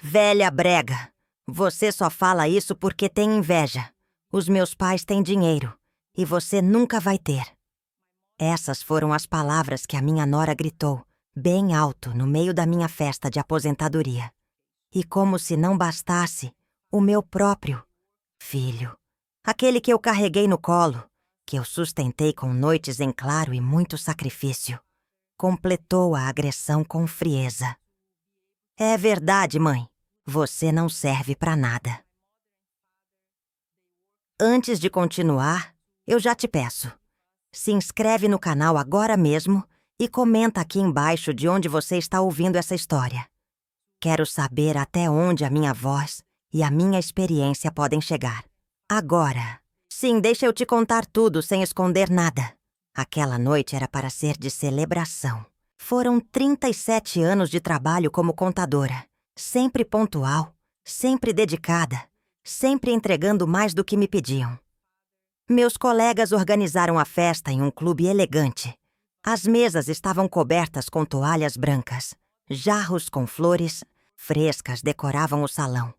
Velha brega, você só fala isso porque tem inveja. Os meus pais têm dinheiro e você nunca vai ter. Essas foram as palavras que a minha nora gritou, bem alto, no meio da minha festa de aposentadoria. E como se não bastasse, o meu próprio filho, aquele que eu carreguei no colo, que eu sustentei com noites em claro e muito sacrifício, completou a agressão com frieza. É verdade, mãe. Você não serve pra nada. Antes de continuar, eu já te peço. Se inscreve no canal agora mesmo e comenta aqui embaixo de onde você está ouvindo essa história. Quero saber até onde a minha voz e a minha experiência podem chegar. Agora, sim, deixa eu te contar tudo sem esconder nada. Aquela noite era para ser de celebração. Foram 37 anos de trabalho como contadora. Sempre pontual, sempre dedicada, sempre entregando mais do que me pediam. Meus colegas organizaram a festa em um clube elegante. As mesas estavam cobertas com toalhas brancas. Jarros com flores frescas decoravam o salão.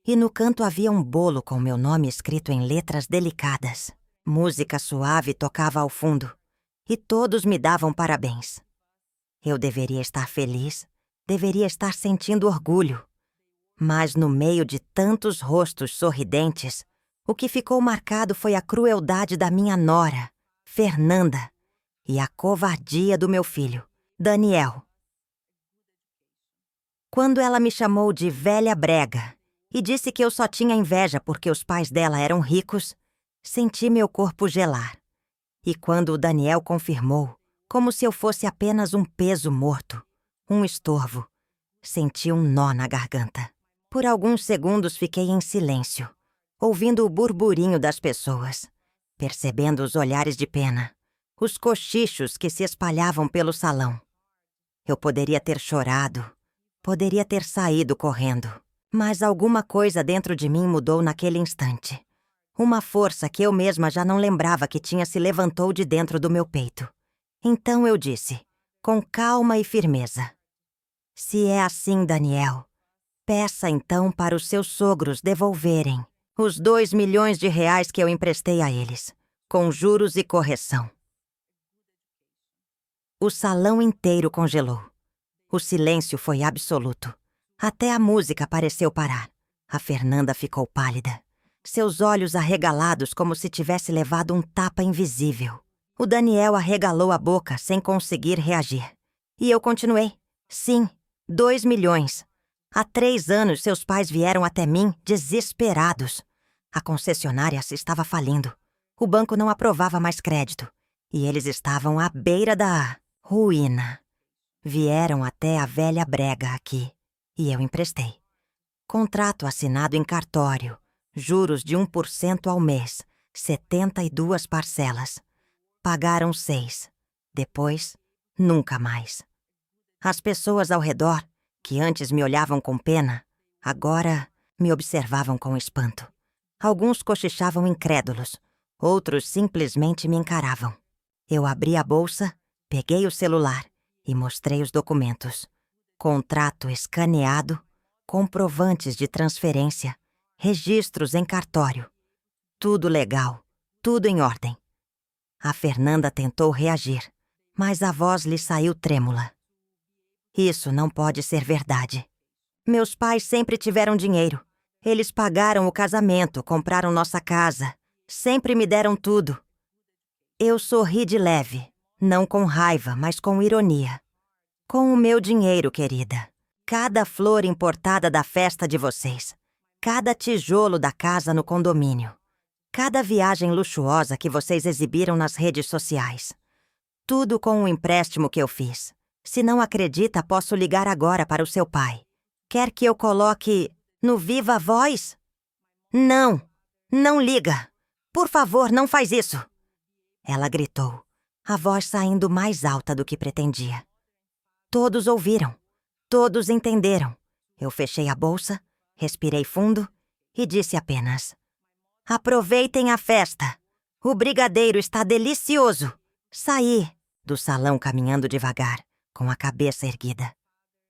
E no canto havia um bolo com meu nome escrito em letras delicadas. Música suave tocava ao fundo. E todos me davam parabéns. Eu deveria estar feliz, deveria estar sentindo orgulho. Mas no meio de tantos rostos sorridentes, o que ficou marcado foi a crueldade da minha nora, Fernanda, e a covardia do meu filho, Daniel. Quando ela me chamou de velha brega e disse que eu só tinha inveja porque os pais dela eram ricos, senti meu corpo gelar. E quando o Daniel confirmou, como se eu fosse apenas um peso morto, um estorvo, senti um nó na garganta. Por alguns segundos fiquei em silêncio, ouvindo o burburinho das pessoas, percebendo os olhares de pena, os cochichos que se espalhavam pelo salão. Eu poderia ter chorado, poderia ter saído correndo, mas alguma coisa dentro de mim mudou naquele instante. Uma força que eu mesma já não lembrava que tinha se levantou de dentro do meu peito. Então eu disse, com calma e firmeza: se é assim, Daniel, peça então para os seus sogros devolverem os 2 milhões de reais que eu emprestei a eles, com juros e correção. O salão inteiro congelou. O silêncio foi absoluto. Até a música pareceu parar. A Fernanda ficou pálida, seus olhos arregalados como se tivesse levado um tapa invisível. O Daniel arregalou a boca sem conseguir reagir. E eu continuei. Sim, 2 milhões. Há 3 anos seus pais vieram até mim desesperados. A concessionária se estava falindo. O banco não aprovava mais crédito. E eles estavam à beira da ruína. Vieram até a velha brega aqui. E eu emprestei. Contrato assinado em cartório. Juros de 1% ao mês. 72 parcelas. Pagaram 6. Depois, nunca mais. As pessoas ao redor, que antes me olhavam com pena, agora me observavam com espanto. Alguns cochichavam incrédulos, outros simplesmente me encaravam. Eu abri a bolsa, peguei o celular e mostrei os documentos. Contrato escaneado, comprovantes de transferência, registros em cartório. Tudo legal, tudo em ordem. A Fernanda tentou reagir, mas a voz lhe saiu trêmula. Isso não pode ser verdade. Meus pais sempre tiveram dinheiro. Eles pagaram o casamento, compraram nossa casa. Sempre me deram tudo. Eu sorri de leve, não com raiva, mas com ironia. Com o meu dinheiro, querida. Cada flor importada da festa de vocês. Cada tijolo da casa no condomínio. Cada viagem luxuosa que vocês exibiram nas redes sociais. Tudo com um empréstimo que eu fiz. Se não acredita, posso ligar agora para o seu pai. Quer que eu coloque no Viva Voz? Não, não liga. Por favor, não faz isso. Ela gritou, a voz saindo mais alta do que pretendia. Todos ouviram, todos entenderam. Eu fechei a bolsa, respirei fundo e disse apenas: aproveitem a festa. O brigadeiro está delicioso. Saí do salão caminhando devagar, com a cabeça erguida.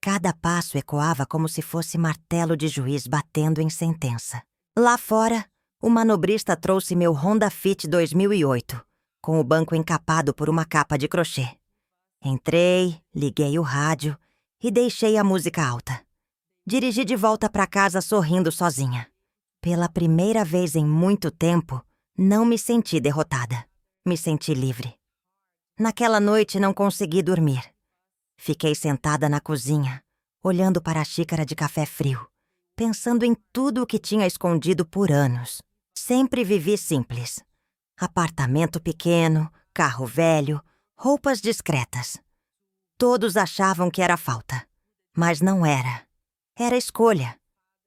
Cada passo ecoava como se fosse martelo de juiz batendo em sentença. Lá fora, o manobrista trouxe meu Honda Fit 2008, com o banco encapado por uma capa de crochê. Entrei, liguei o rádio e deixei a música alta. Dirigi de volta para casa sorrindo sozinha. Pela primeira vez em muito tempo, não me senti derrotada. Me senti livre. Naquela noite não consegui dormir. Fiquei sentada na cozinha, olhando para a xícara de café frio, pensando em tudo o que tinha escondido por anos. Sempre vivi simples. Apartamento pequeno, carro velho, roupas discretas. Todos achavam que era falta, mas não era. Era escolha.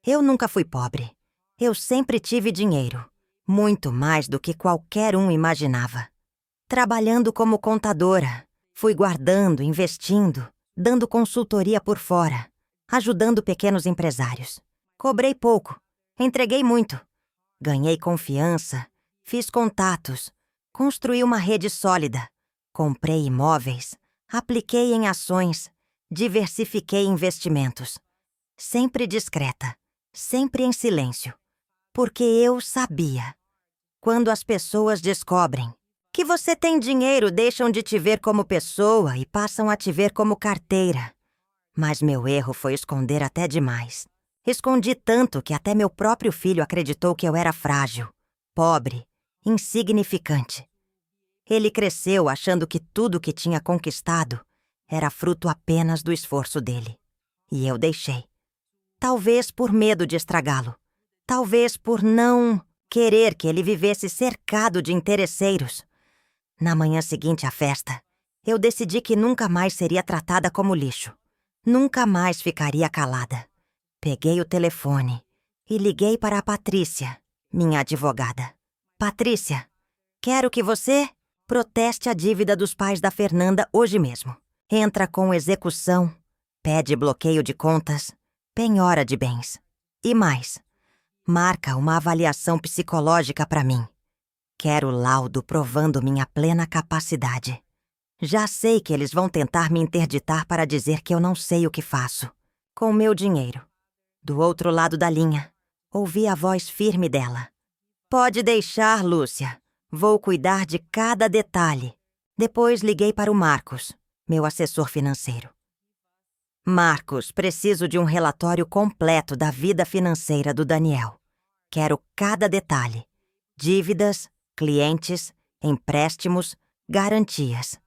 Eu nunca fui pobre. Eu sempre tive dinheiro, muito mais do que qualquer um imaginava. Trabalhando como contadora, fui guardando, investindo, dando consultoria por fora, ajudando pequenos empresários. Cobrei pouco, entreguei muito. Ganhei confiança, fiz contatos, construí uma rede sólida, comprei imóveis, apliquei em ações, diversifiquei investimentos. Sempre discreta, sempre em silêncio, porque eu sabia. Quando as pessoas descobrem que você tem dinheiro, deixam de te ver como pessoa e passam a te ver como carteira. Mas meu erro foi esconder até demais. Escondi tanto que até meu próprio filho acreditou que eu era frágil, pobre, insignificante. Ele cresceu achando que tudo que tinha conquistado era fruto apenas do esforço dele. E eu deixei. Talvez por medo de estragá-lo. Talvez por não querer que ele vivesse cercado de interesseiros. Na manhã seguinte à festa, eu decidi que nunca mais seria tratada como lixo. Nunca mais ficaria calada. Peguei o telefone e liguei para a Patrícia, minha advogada. Patrícia, quero que você proteste a dívida dos pais da Fernanda hoje mesmo. Entra com execução, pede bloqueio de contas, penhora de bens. E mais, marca uma avaliação psicológica para mim. Quero laudo provando minha plena capacidade. Já sei que eles vão tentar me interditar para dizer que eu não sei o que faço. Com meu dinheiro. Do outro lado da linha, ouvi a voz firme dela. Pode deixar, Lúcia. Vou cuidar de cada detalhe. Depois liguei para o Marcos, meu assessor financeiro. Marcos, preciso de um relatório completo da vida financeira do Daniel. Quero cada detalhe. Dívidas, clientes, empréstimos, garantias.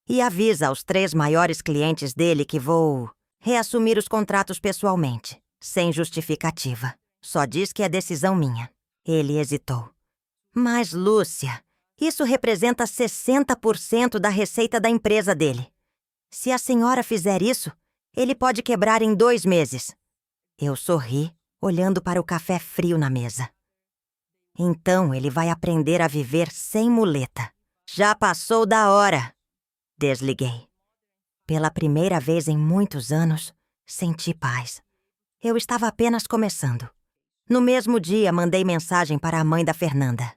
E avisa aos 3 maiores clientes dele que vou reassumir os contratos pessoalmente, sem justificativa. Só diz que é decisão minha. Ele hesitou. Mas, Lúcia, isso representa 60% da receita da empresa dele. Se a senhora fizer isso, ele pode quebrar em 2 meses. Eu sorri, olhando para o café frio na mesa. Então ele vai aprender a viver sem muleta. Já passou da hora. Desliguei. Pela primeira vez em muitos anos, senti paz. Eu estava apenas começando. No mesmo dia, mandei mensagem para a mãe da Fernanda.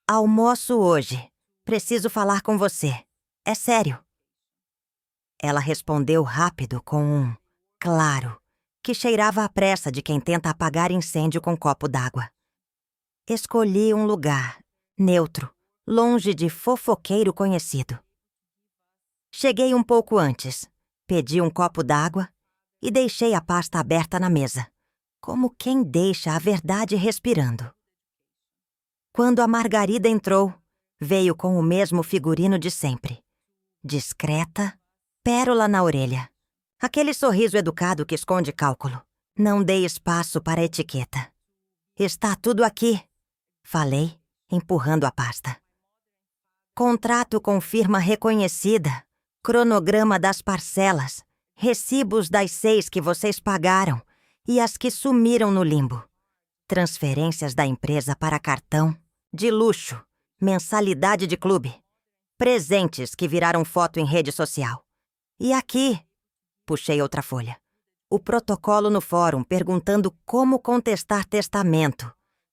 Almoço hoje. Preciso falar com você. É sério. Ela respondeu rápido com um claro, que cheirava a pressa de quem tenta apagar incêndio com copo d'água. Escolhi um lugar, neutro, longe de fofoqueiro conhecido. Cheguei um pouco antes, pedi um copo d'água e deixei a pasta aberta na mesa, como quem deixa a verdade respirando. Quando a Margarida entrou, veio com o mesmo figurino de sempre. Discreta, pérola na orelha. Aquele sorriso educado que esconde cálculo. Não dei espaço para etiqueta. Está tudo aqui, falei, empurrando a pasta. Contrato com firma reconhecida, cronograma das parcelas, recibos das 6 que vocês pagaram e as que sumiram no limbo. Transferências da empresa para cartão, de luxo, mensalidade de clube. Presentes que viraram foto em rede social. E aqui, puxei outra folha, o protocolo no fórum perguntando como contestar testamento,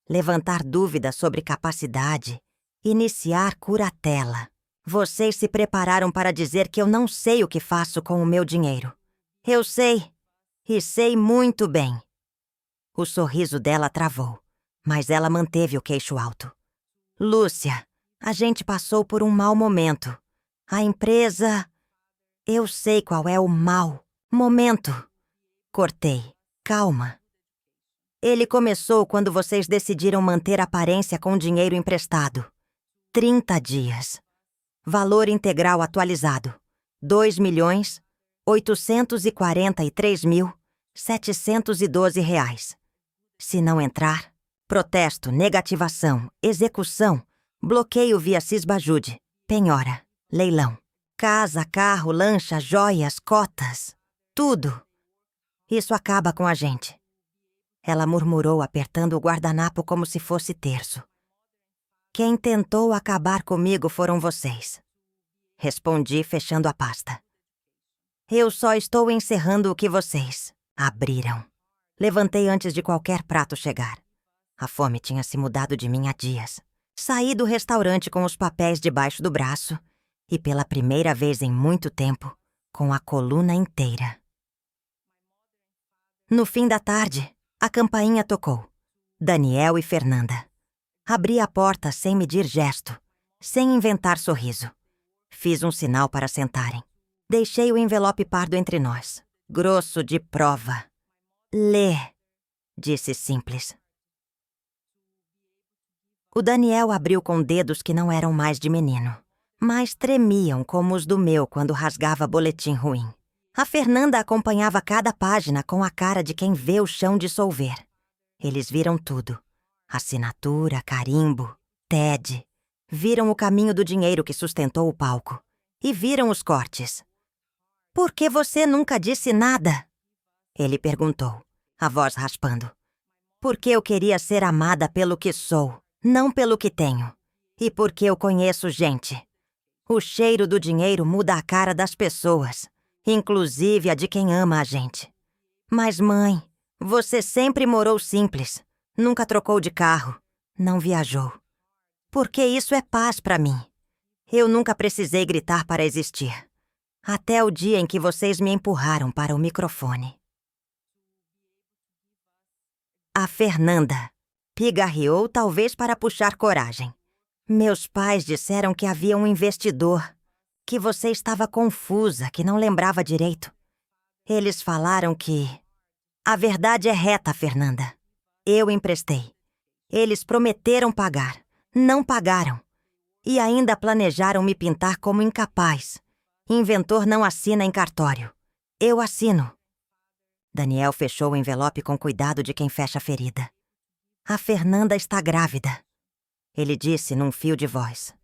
levantar dúvidas sobre capacidade, iniciar curatela. Vocês se prepararam para dizer que eu não sei o que faço com o meu dinheiro. Eu sei, E sei muito bem. O sorriso dela travou, mas ela manteve o queixo alto. Lúcia, a gente passou por um mau momento. A empresa... Eu sei qual é o mau momento. Cortei. Calma. Ele começou quando vocês decidiram manter a aparência com dinheiro emprestado. 30 dias. Valor integral atualizado. 2.843.712 reais. Se não entrar, protesto, negativação, execução, bloqueio via Cisbajude, penhora, leilão. Casa, carro, lancha, joias, cotas. Tudo. Isso acaba com a gente. Ela murmurou, apertando o guardanapo como se fosse terço. Quem tentou acabar comigo foram vocês. Respondi, fechando a pasta. Eu só estou encerrando o que vocês abriram. Levantei antes de qualquer prato chegar. A fome tinha se mudado de mim há dias. Saí do restaurante com os papéis debaixo do braço e, pela primeira vez em muito tempo, com a coluna inteira. No fim da tarde, a campainha tocou. Daniel e Fernanda. Abri a porta sem medir gesto, sem inventar sorriso. Fiz um sinal para sentarem. Deixei o envelope pardo entre nós, grosso de prova. Lê, disse simples. O Daniel abriu com dedos que não eram mais de menino, mas tremiam como os do meu quando rasgava boletim ruim. A Fernanda acompanhava cada página com a cara de quem vê o chão dissolver. Eles viram tudo. Assinatura, carimbo, TED. Viram o caminho do dinheiro que sustentou o palco. E viram os cortes. Por que você nunca disse nada? Ele perguntou, a voz raspando. Porque eu queria ser amada pelo que sou, não pelo que tenho. E porque eu conheço gente. O cheiro do dinheiro muda a cara das pessoas, inclusive a de quem ama a gente. Mas, mãe, você sempre morou simples. Nunca trocou de carro. Não viajou. Porque isso é paz para mim. Eu nunca precisei gritar para existir. Até o dia em que vocês me empurraram para o microfone. A Fernanda pigarreou, talvez para puxar coragem. Meus pais disseram que havia um investidor, que você estava confusa, que não lembrava direito. Eles falaram que... A verdade é reta, Fernanda. Eu emprestei. Eles prometeram pagar. Não pagaram. E ainda planejaram me pintar como incapaz. Inventor não assina em cartório. Eu assino. Daniel fechou o envelope com cuidado de quem fecha a ferida. A Fernanda está grávida. Ele disse num fio de voz.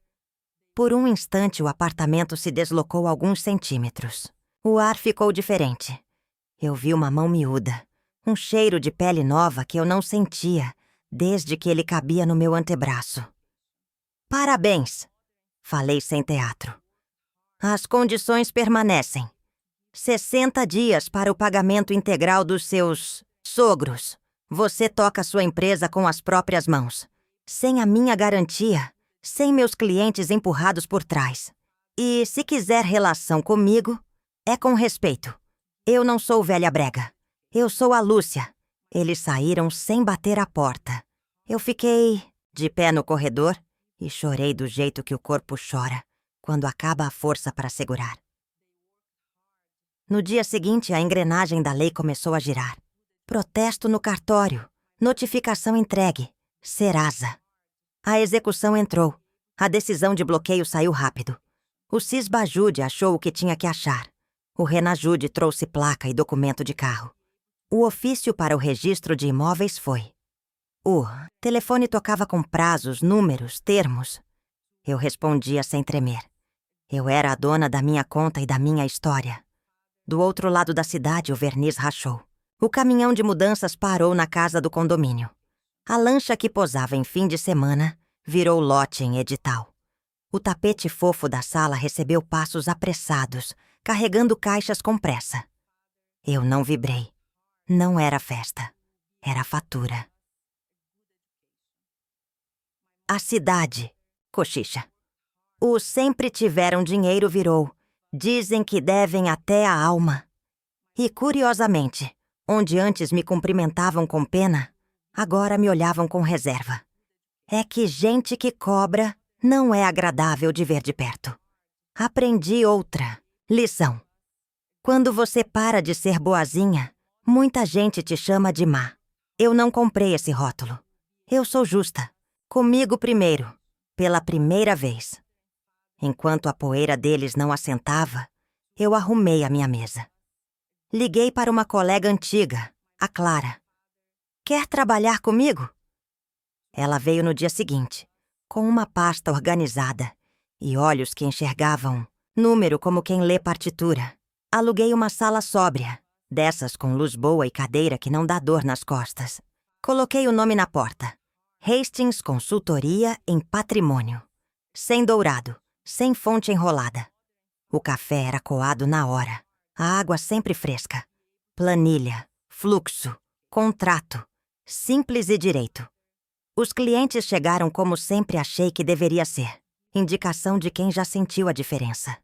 Por um instante o apartamento se deslocou alguns centímetros. O ar ficou diferente. Eu vi uma mão miúda. Um cheiro de pele nova que eu não sentia desde que ele cabia no meu antebraço. Parabéns, falei sem teatro. As condições permanecem. 60 dias para o pagamento integral dos seus sogros. Você toca sua empresa com as próprias mãos. Sem a minha garantia, sem meus clientes empurrados por trás. E se quiser relação comigo, é com respeito. Eu não sou velha brega. Eu sou a Lúcia. Eles saíram sem bater a porta. Eu fiquei de pé no corredor e chorei do jeito que o corpo chora quando acaba a força para segurar. No dia seguinte, a engrenagem da lei começou a girar. Protesto no cartório. Notificação entregue. Serasa. A execução entrou. A decisão de bloqueio saiu rápido. O Cisbajude achou o que tinha que achar. O Renajude trouxe placa e documento de carro. O ofício para o registro de imóveis foi. O telefone tocava com prazos, números, termos. Eu respondia sem tremer. Eu era a dona da minha conta e da minha história. Do outro lado da cidade, o verniz rachou. O caminhão de mudanças parou na casa do condomínio. A lancha que posava em fim de semana virou lote em edital. O tapete fofo da sala recebeu passos apressados, carregando caixas com pressa. Eu não vibrei. Não era festa. Era fatura. A cidade, cochicha. O sempre tiveram dinheiro virou. Dizem que devem até a alma. E, curiosamente, Onde antes me cumprimentavam com pena, agora me olhavam com reserva. É que gente que cobra não é agradável de ver de perto. Aprendi outra lição. Quando você para de ser boazinha, muita gente te chama de má. Eu não comprei esse rótulo. Eu sou justa. Comigo primeiro. Pela primeira vez. Enquanto a poeira deles não assentava, eu arrumei a minha mesa. Liguei para uma colega antiga, a Clara. Quer trabalhar comigo? Ela veio no dia seguinte, com uma pasta organizada e olhos que enxergavam número como quem lê partitura. Aluguei uma sala sóbria, dessas com luz boa e cadeira que não dá dor nas costas. Coloquei o nome na porta. Hastings Consultoria em Patrimônio. Sem dourado, sem fonte enrolada. O café era coado na hora. A água sempre fresca. Planilha, fluxo, contrato. Simples e direito. Os clientes chegaram como sempre achei que deveria ser. Indicação de quem já sentiu a diferença.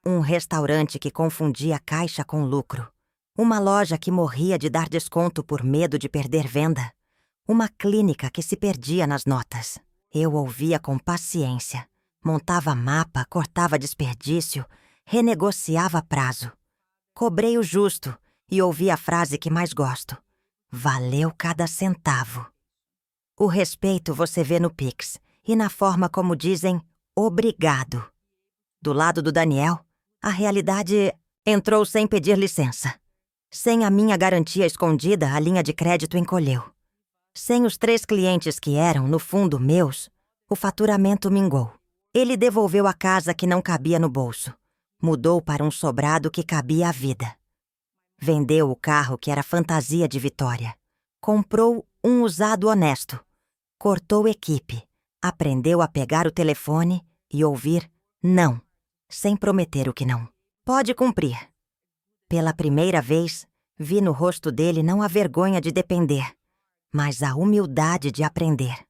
Um restaurante que confundia caixa com lucro. Uma loja que morria de dar desconto por medo de perder venda. Uma clínica que se perdia nas notas. Eu ouvia com paciência. Montava mapa, cortava desperdício, renegociava prazo. Cobrei o justo e ouvi a frase que mais gosto. Valeu cada centavo. O respeito você vê no Pix e na forma como dizem obrigado. Do lado do Daniel, a realidade entrou sem pedir licença. Sem a minha garantia escondida, a linha de crédito encolheu. Sem os 3 clientes que eram, no fundo, meus, o faturamento mingou. Ele devolveu a casa que não cabia no bolso. Mudou para um sobrado que cabia à vida. Vendeu o carro que era fantasia de vitória. Comprou um usado honesto. Cortou equipe. Aprendeu a pegar o telefone e ouvir não, sem prometer o que não pode cumprir. Pela primeira vez, vi no rosto dele não a vergonha de depender, mas a humildade de aprender.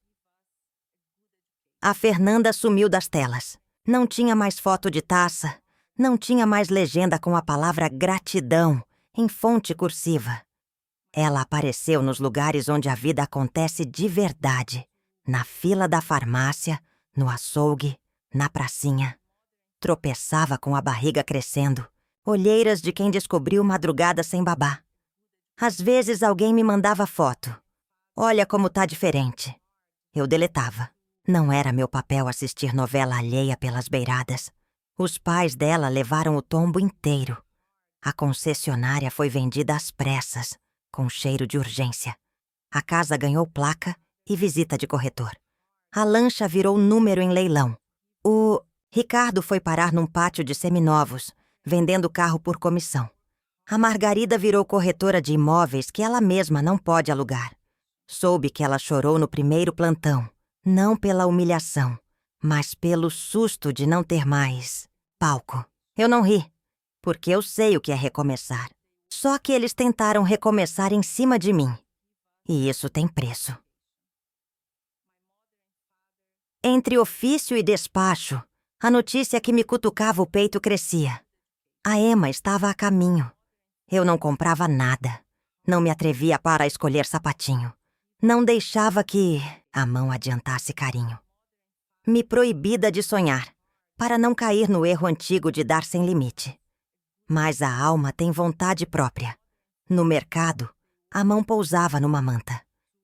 A Fernanda sumiu das telas. Não tinha mais foto de taça, não tinha mais legenda com a palavra gratidão em fonte cursiva. Ela apareceu nos lugares onde a vida acontece de verdade. Na fila da farmácia, no açougue, na pracinha. Tropeçava com a barriga crescendo. Olheiras de quem descobriu madrugada sem babá. Às vezes alguém me mandava foto. Olha como tá diferente. Eu deletava. Não era meu papel assistir novela alheia pelas beiradas. Os pais dela levaram o tombo inteiro. A concessionária foi vendida às pressas, com cheiro de urgência. A casa ganhou placa e visita de corretor. A lancha virou número em leilão. O Ricardo foi parar num pátio de seminovos, vendendo carro por comissão. A Margarida virou corretora de imóveis que ela mesma não pode alugar. Soube que ela chorou no primeiro plantão, não pela humilhação, mas pelo susto de não ter mais palco. Eu não ri, porque eu sei o que é recomeçar. Só que eles tentaram recomeçar em cima de mim. E isso tem preço. Entre ofício e despacho, a notícia que me cutucava o peito crescia. A Emma estava a caminho. Eu não comprava nada. Não me atrevia para escolher sapatinho. Não deixava que a mão adiantasse carinho. Me proibida de sonhar, para não cair no erro antigo de dar sem limite. Mas a alma tem vontade própria. No mercado, a mão pousava numa manta.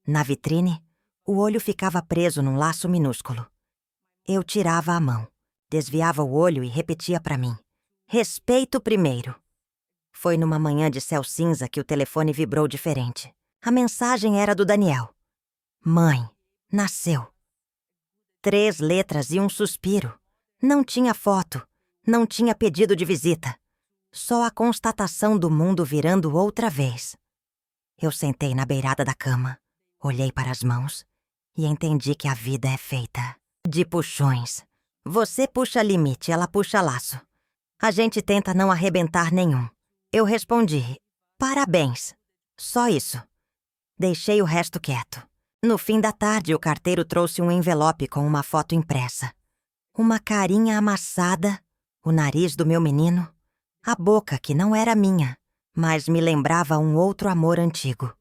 Na vitrine, o olho ficava preso num laço minúsculo. Eu tirava a mão, desviava o olho e repetia para mim. Respeito primeiro. Foi numa manhã de céu cinza que o telefone vibrou diferente. A mensagem era do Daniel. Mãe, nasceu. 3 letras e um suspiro. Não tinha foto, não tinha pedido de visita. Só a constatação do mundo virando outra vez. Eu sentei na beirada da cama, olhei para as mãos e entendi que a vida é feita de puxões. Você puxa limite, ela puxa laço. A gente tenta não arrebentar nenhum. Eu respondi, parabéns. Só isso. Deixei o resto quieto. No fim da tarde, o carteiro trouxe um envelope com uma foto impressa. Uma carinha amassada, o nariz do meu menino, a boca que não era minha, mas me lembrava um outro amor antigo.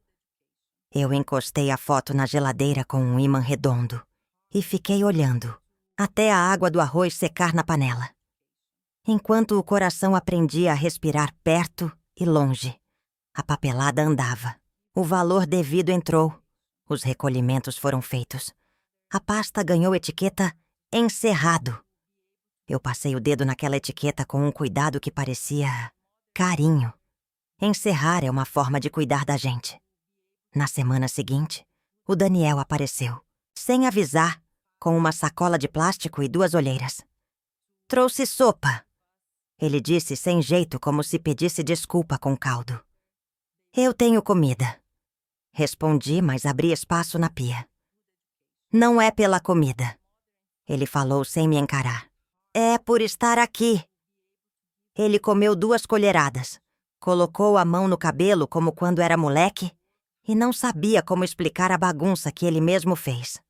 Eu encostei a foto na geladeira com um ímã redondo e fiquei olhando, até a água do arroz secar na panela. Enquanto o coração aprendia a respirar perto e longe, a papelada andava. O valor devido entrou. Os recolhimentos foram feitos. A pasta ganhou etiqueta encerrado. Eu passei o dedo naquela etiqueta com um cuidado que parecia carinho. Encerrar é uma forma de cuidar da gente. Na semana seguinte, o Daniel apareceu, sem avisar, com uma sacola de plástico e 2 olheiras. Trouxe sopa. Ele disse sem jeito, como se pedisse desculpa com caldo. Eu tenho comida. Respondi, mas abri espaço na pia. Não é pela comida. Ele falou sem me encarar. É por estar aqui. Ele comeu 2 colheradas, colocou a mão no cabelo como quando era moleque e não sabia como explicar a bagunça que ele mesmo fez.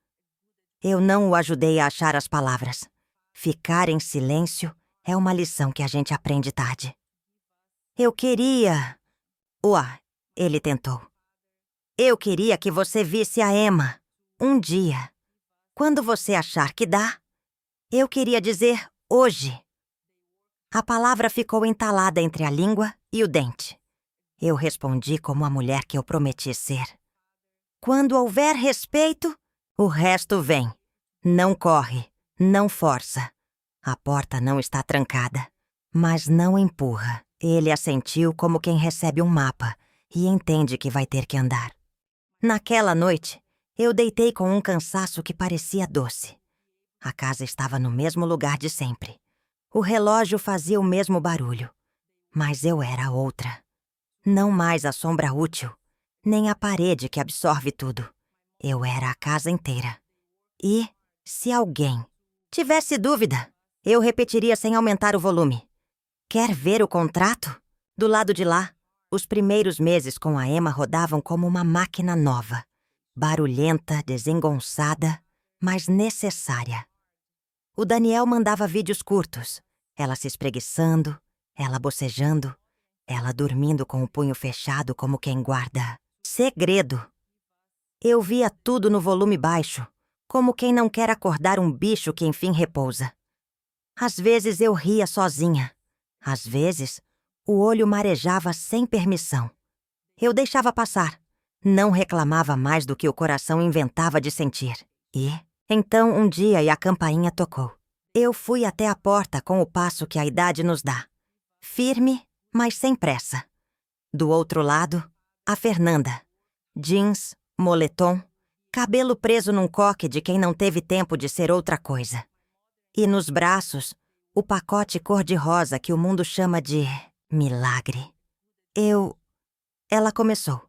Eu não o ajudei a achar as palavras. Ficar em silêncio é uma lição que a gente aprende tarde. Eu queria... ele tentou. Eu queria que você visse a Emma. Um dia. Quando você achar que dá. Eu queria dizer hoje. A palavra ficou entalada entre a língua e o dente. Eu respondi como a mulher que eu prometi ser. Quando houver respeito, o resto vem. Não corre, não força. A porta não está trancada, mas não empurra. Ele assentiu como quem recebe um mapa e entende que vai ter que andar. Naquela noite, eu deitei com um cansaço que parecia doce. A casa estava no mesmo lugar de sempre. O relógio fazia o mesmo barulho, mas eu era outra. Não mais a sombra útil, nem a parede que absorve tudo. Eu era a casa inteira. E, se alguém tivesse dúvida, eu repetiria sem aumentar o volume. Quer ver o contrato? Do lado de lá, os primeiros meses com a Emma rodavam como uma máquina nova. Barulhenta, desengonçada, mas necessária. O Daniel mandava vídeos curtos. Ela se espreguiçando, ela bocejando, ela dormindo com o punho fechado como quem guarda segredo. Eu via tudo no volume baixo, como quem não quer acordar um bicho que enfim repousa. Às vezes eu ria sozinha. Às vezes, o olho marejava sem permissão. Eu deixava passar. Não reclamava mais do que o coração inventava de sentir. E, então, um dia a campainha tocou. Eu fui até a porta com o passo que a idade nos dá. Firme, mas sem pressa. Do outro lado, a Fernanda. Jeans, moletom, cabelo preso num coque de quem não teve tempo de ser outra coisa. E nos braços, o pacote cor-de-rosa que o mundo chama de milagre. Ela começou.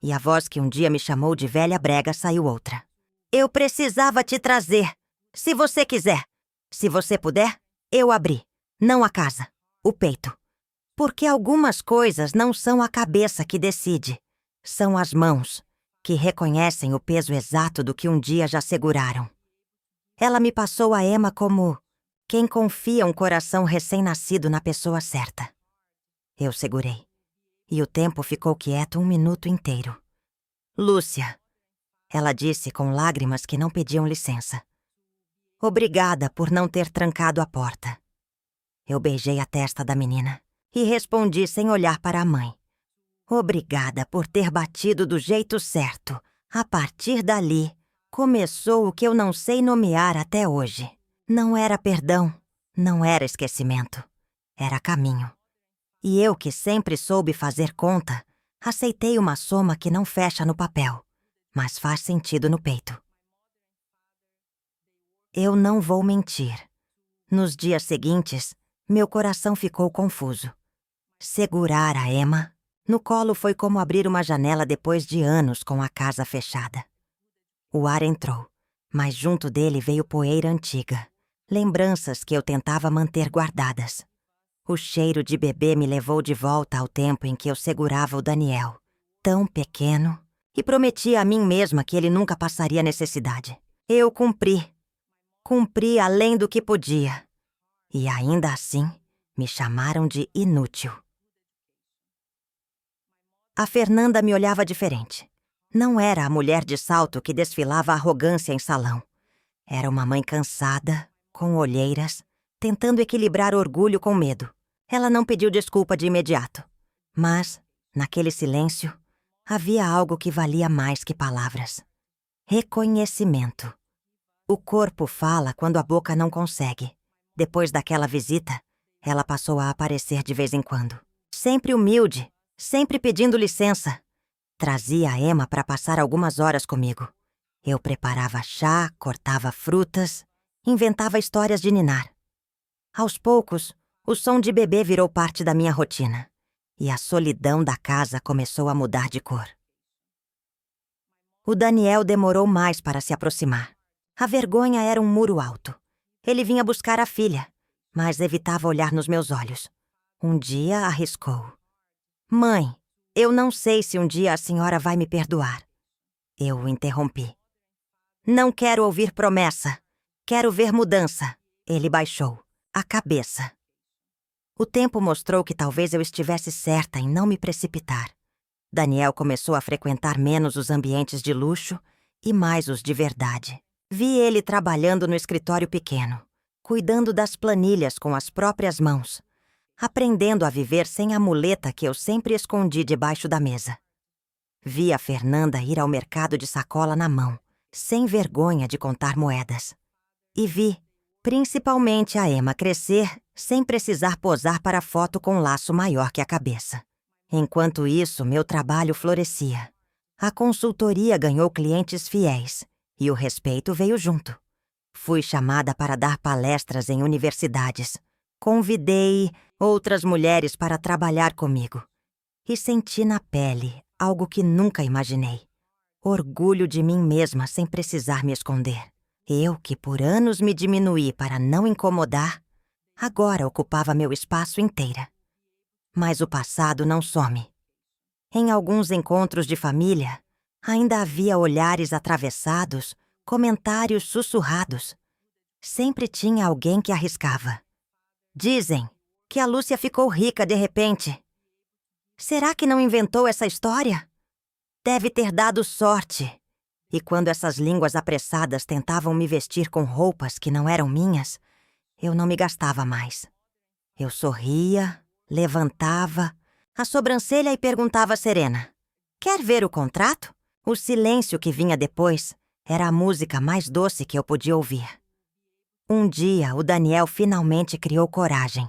E a voz que um dia me chamou de velha brega saiu outra. Eu precisava te trazer. Se você quiser. Se você puder, eu abri. Não a casa. O peito. Porque algumas coisas não são a cabeça que decide. São as mãos, que reconhecem o peso exato do que um dia já seguraram. Ela me passou a Emma como quem confia um coração recém-nascido na pessoa certa. Eu segurei. E o tempo ficou quieto 1 minuto inteiro. Lúcia, ela disse com lágrimas que não pediam licença. Obrigada por não ter trancado a porta. Eu beijei a testa da menina e respondi sem olhar para a mãe. Obrigada por ter batido do jeito certo. A partir dali, começou o que eu não sei nomear até hoje. Não era perdão, não era esquecimento. Era caminho. E eu, que sempre soube fazer conta, aceitei uma soma que não fecha no papel, mas faz sentido no peito. Eu não vou mentir. Nos dias seguintes, meu coração ficou confuso. Segurar a Emma no colo foi como abrir uma janela depois de anos com a casa fechada. O ar entrou, mas junto dele veio poeira antiga, lembranças que eu tentava manter guardadas. O cheiro de bebê me levou de volta ao tempo em que eu segurava o Daniel, tão pequeno, e prometia a mim mesma que ele nunca passaria necessidade. Eu cumpri. Cumpri além do que podia. E ainda assim, me chamaram de inútil. A Fernanda me olhava diferente. Não era a mulher de salto que desfilava arrogância em salão. Era uma mãe cansada, com olheiras, tentando equilibrar orgulho com medo. Ela não pediu desculpa de imediato. Mas, naquele silêncio, havia algo que valia mais que palavras. Reconhecimento. O corpo fala quando a boca não consegue. Depois daquela visita, ela passou a aparecer de vez em quando. Sempre humilde, sempre pedindo licença. Trazia a Emma para passar algumas horas comigo. Eu preparava chá, cortava frutas, inventava histórias de ninar. Aos poucos, o som de bebê virou parte da minha rotina. E a solidão da casa começou a mudar de cor. O Daniel demorou mais para se aproximar. A vergonha era um muro alto. Ele vinha buscar a filha, mas evitava olhar nos meus olhos. Um dia arriscou. Mãe, eu não sei se um dia a senhora vai me perdoar. Eu o interrompi. Não quero ouvir promessa. Quero ver mudança. Ele baixou a cabeça. O tempo mostrou que talvez eu estivesse certa em não me precipitar. Daniel começou a frequentar menos os ambientes de luxo e mais os de verdade. Vi ele trabalhando no escritório pequeno, cuidando das planilhas com as próprias mãos, aprendendo a viver sem a muleta que eu sempre escondi debaixo da mesa. Vi a Fernanda ir ao mercado de sacola na mão, sem vergonha de contar moedas. E vi, principalmente, a Emma crescer sem precisar posar para foto com laço maior que a cabeça. Enquanto isso, meu trabalho florescia. A consultoria ganhou clientes fiéis e o respeito veio junto. Fui chamada para dar palestras em universidades. Convidei outras mulheres para trabalhar comigo. E senti na pele algo que nunca imaginei. Orgulho de mim mesma sem precisar me esconder. Eu, que por anos me diminuí para não incomodar, agora ocupava meu espaço inteira. Mas o passado não some. Em alguns encontros de família, ainda havia olhares atravessados, comentários sussurrados. Sempre tinha alguém que arriscava. Dizem que a Lúcia ficou rica de repente. Será que não inventou essa história? Deve ter dado sorte. E quando essas línguas apressadas tentavam me vestir com roupas que não eram minhas, eu não me gastava mais. Eu sorria, levantava a sobrancelha e perguntava serena: quer ver o contrato? O silêncio que vinha depois era a música mais doce que eu podia ouvir. Um dia, o Daniel finalmente criou coragem.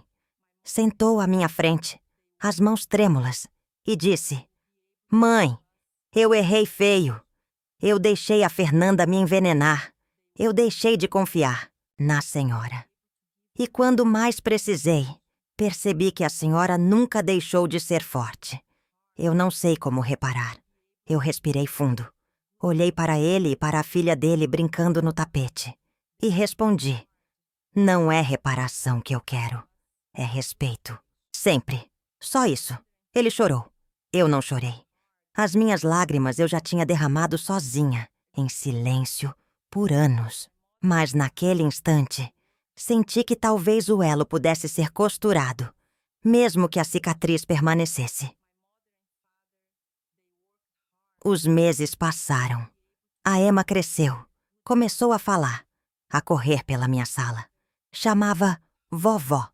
Sentou à minha frente, as mãos trêmulas, e disse: Mãe, eu errei feio. Eu deixei a Fernanda me envenenar. Eu deixei de confiar na senhora. E quando mais precisei, percebi que a senhora nunca deixou de ser forte. Eu não sei como reparar. Eu respirei fundo. Olhei para ele e para a filha dele brincando no tapete. E respondi: não é reparação que eu quero. É respeito. Sempre. Só isso. Ele chorou. Eu não chorei. As minhas lágrimas eu já tinha derramado sozinha, em silêncio, por anos. Mas naquele instante, senti que talvez o elo pudesse ser costurado, mesmo que a cicatriz permanecesse. Os meses passaram. A Emma cresceu, começou a falar, a correr pela minha sala. Chamava vovó,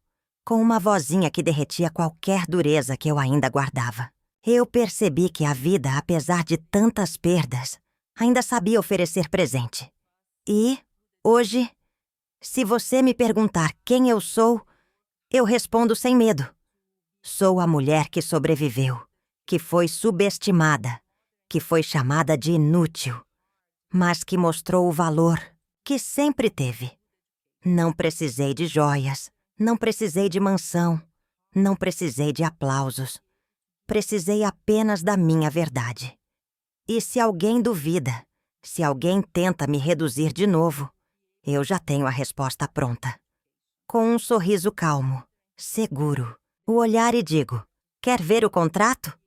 com uma vozinha que derretia qualquer dureza que eu ainda guardava. Eu percebi que a vida, apesar de tantas perdas, ainda sabia oferecer presente. E, hoje, se você me perguntar quem eu sou, eu respondo sem medo. Sou a mulher que sobreviveu, que foi subestimada, que foi chamada de inútil, mas que mostrou o valor que sempre teve. Não precisei de joias, não precisei de mansão, não precisei de aplausos. Precisei apenas da minha verdade. E se alguém duvida, se alguém tenta me reduzir de novo, eu já tenho a resposta pronta. Com um sorriso calmo, seguro, o olhar e digo: quer ver o contrato?